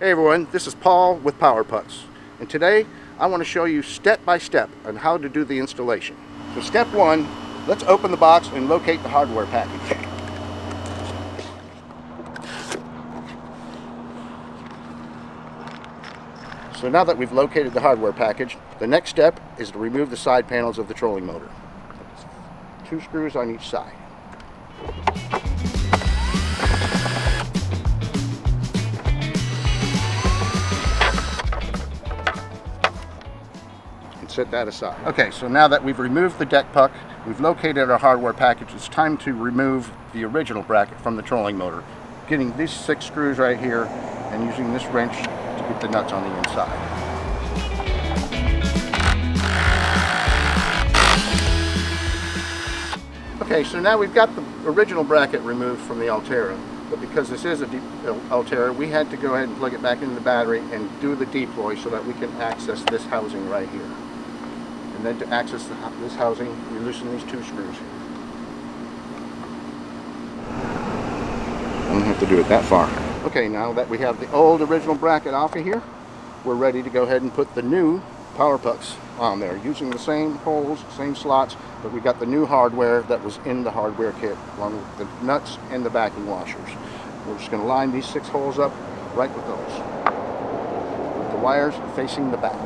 Hey everyone, this is Paul with Power Pux, and today I want to show you step by step on how to do the installation. So step one, let's open the box and locate the hardware package. So now that we've located the hardware package, the next step is to remove the side panels of the trolling motor. 2 screws on each side. Set that aside. Okay, so now that we've removed the deck puck, we've located our hardware package, it's time to remove the original bracket from the trolling motor. Getting these 6 screws right here and using this wrench to get the nuts on the inside. Okay, so now we've got the original bracket removed from the Ulterra, but because this is a Ulterra, we had to go ahead and plug it back into the battery and do the deploy so that we can access this housing right here. And then to access this housing, we loosen these 2 screws. I don't have to do it that far. Okay, now that we have the old original bracket off of here, we're ready to go ahead and put the new Power Pux on there, using the same holes, same slots, but we got the new hardware that was in the hardware kit, along with the nuts and the backing washers. We're just going to line these 6 holes up right with those, with the wires facing the back.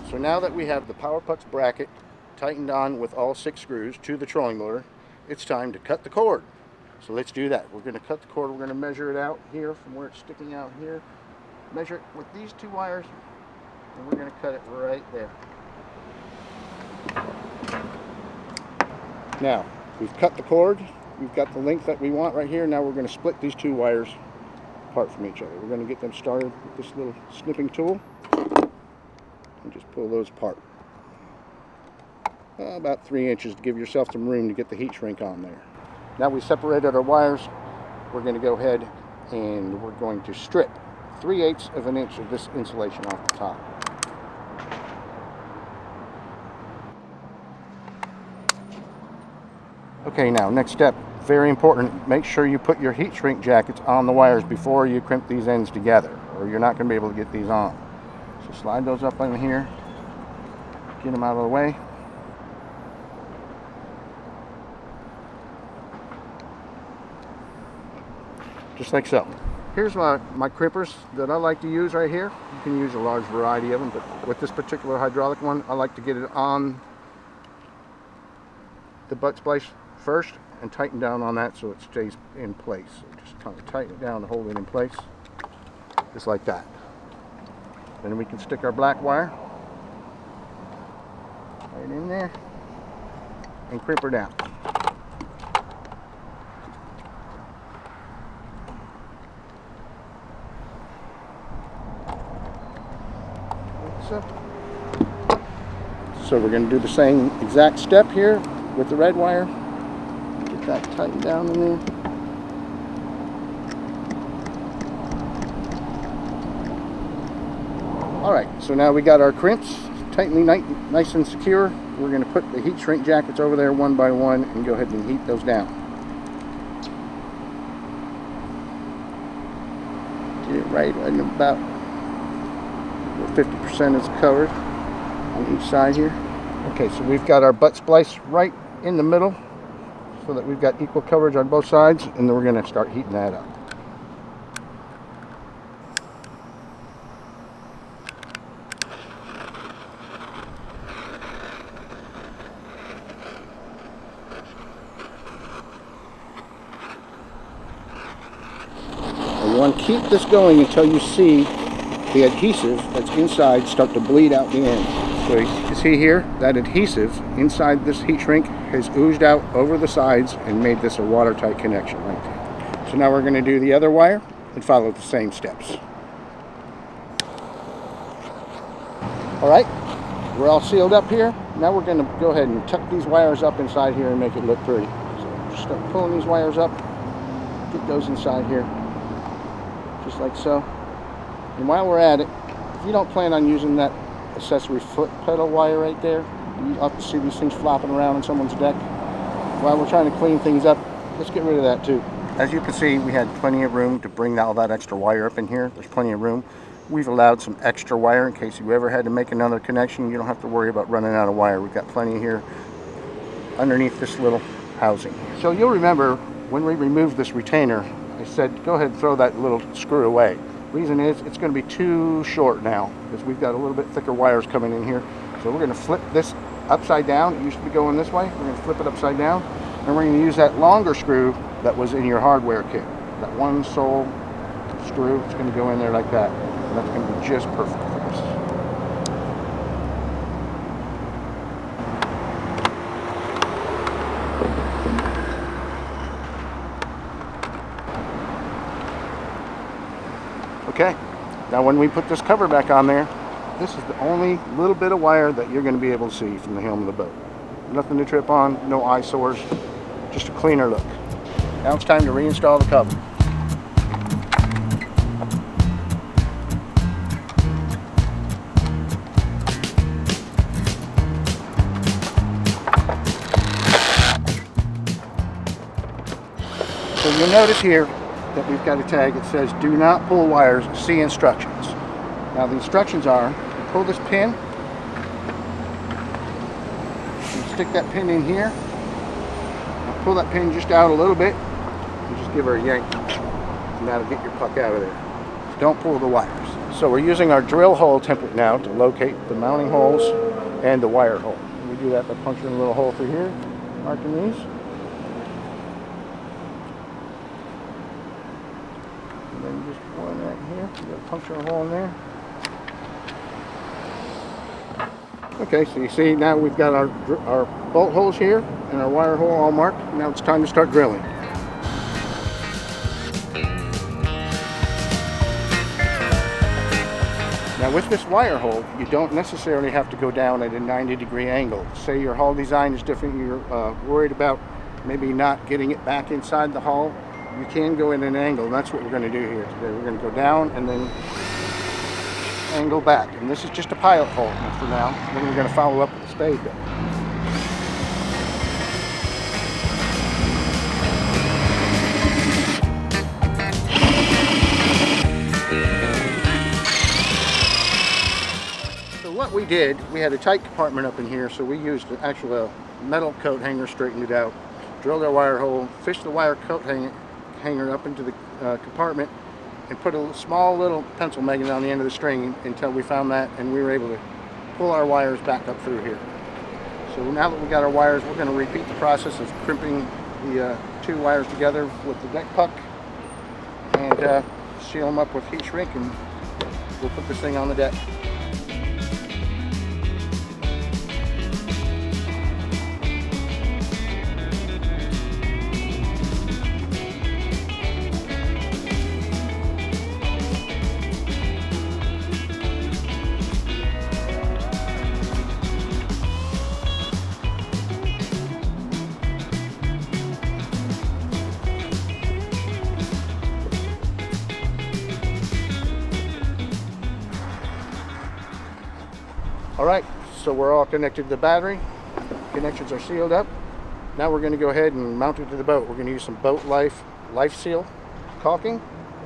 So now that we have the Power Pux bracket tightened on with all 6 screws to the trolling motor, it's time to cut the cord. So let's do that. We're going to cut the cord. We're going to measure it out here from where it's sticking out here. Measure it with these 2 wires, and we're going to cut it right there. Now, we've cut the cord. We've got the length that we want right here. Now we're going to split these 2 wires apart from each other. We're going to get them started with this little snipping tool. And just pull those apart. About 3 inches to give yourself some room to get the heat shrink on there. Now we separated our wires, we're going to go ahead and we're going to strip 3/8 of an inch of this insulation off the top. Okay, now next step, very important, make sure you put your heat shrink jackets on the wires before you crimp these ends together, or you're not going to be able to get these on. So slide those up in here, get them out of the way. Just like so. Here's my crimpers that I like to use right here. You can use a large variety of them, but with this particular hydraulic one, I like to get it on the butt splice first and tighten down on that so it stays in place. So just kind of tighten it down to hold it in place, just like that. Then we can stick our black wire right in there and crimp her down. So we're going to do the same exact step here with the red wire. Get that tightened down in there. Alright, so now we got our crimps tightly nice and secure. We're going to put the heat shrink jackets over there one by one and go ahead and heat those down. Get it right in about 50% is covered on each side here. Okay, so we've got our butt splice right in the middle so that we've got equal coverage on both sides, and then we're going to start heating that up. You want to keep this going until you see the adhesive that's inside start to bleed out the end. So you can see here that adhesive inside this heat shrink has oozed out over the sides and made this a watertight connection right there. So now we're going to do the other wire and follow the same steps. Alright, we're all sealed up here. Now we're going to go ahead and tuck these wires up inside here and make it look pretty. So just start pulling these wires up, get those inside here, just like so. And while we're at it, if you don't plan on using that accessory foot pedal wire right there, you often see these things flopping around on someone's deck. While we're trying to clean things up, let's get rid of that too. As you can see, we had plenty of room to bring all that extra wire up in here. There's plenty of room. We've allowed some extra wire in case you ever had to make another connection. You don't have to worry about running out of wire. We've got plenty here underneath this little housing. So you'll remember when we removed this retainer, I said go ahead and throw that little screw away. Reason is it's going to be too short now because we've got a little bit thicker wires coming in here. So we're going to flip this upside down. It used to be going this way. We're going to flip it upside down, and we're going to use that longer screw that was in your hardware kit. That one sole screw, it's going to go in there like that. And that's going to be just perfect for this. Okay, now when we put this cover back on there, this is the only little bit of wire that you're going to be able to see from the helm of the boat. Nothing to trip on, no eyesores, just a cleaner look. Now it's time to reinstall the cover. So you'll notice here that we've got a tag that says do not pull wires, see instructions. Now the instructions are, you pull this pin, you stick that pin in here, now pull that pin just out a little bit, and just give her a yank, and that'll get your puck out of there. Don't pull the wires. So we're using our drill hole template now to locate the mounting holes and the wire hole. And we do that by puncturing a little hole through here, marking these. And then just one right here, you got a puncture a hole in there. Okay, so you see now we've got our bolt holes here and our wire hole all marked. Now it's time to start drilling. Now with this wire hole, you don't necessarily have to go down at a 90-degree angle. Say your hull design is different, you're worried about maybe not getting it back inside the hull. You can go in an angle, and that's what we're going to do here today. We're going to go down and then angle back. And this is just a pilot hole for now. Then we're going to follow up with a spade bit. So what we did, we had a tight compartment up in here, so we used an actual metal coat hanger, straightened it out, drilled our wire hole, fished the wire coat hanger up into the compartment, and put a small little pencil magnet on the end of the string until we found that, and we were able to pull our wires back up through here. So now that we got our wires, we're going to repeat the process of crimping the two wires together with the deck puck and seal them up with heat shrink, and we'll put this thing on the deck. Alright, so we're all connected to the battery. Connections are sealed up. Now we're going to go ahead and mount it to the boat. We're going to use some Boat Life seal caulking.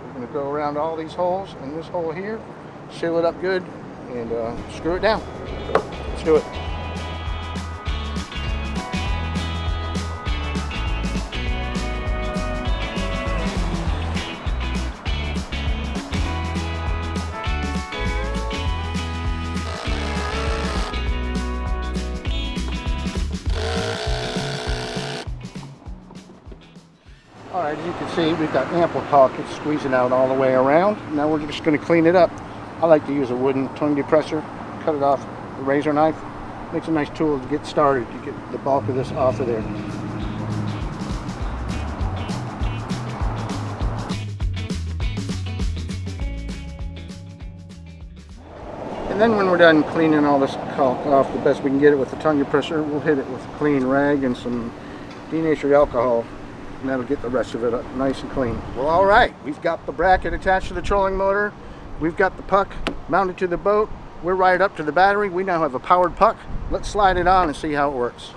We're going to go around all these holes and this hole here, seal it up good, and screw it down. Let's do it. Alright, as you can see, we've got ample caulk. It's squeezing out all the way around. Now we're just going to clean it up. I like to use a wooden tongue depressor, cut it off with a razor knife. Makes a nice tool to get started, to get the bulk of this off of there. And then when we're done cleaning all this caulk off the best we can get it with the tongue compressor, we'll hit it with a clean rag and some denatured alcohol, and that'll get the rest of it up nice and clean. Well, all right, we've got the bracket attached to the trolling motor. We've got the puck mounted to the boat. We're right up to the battery. We now have a powered puck. Let's slide it on and see how it works.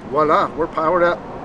Voila, we're powered up.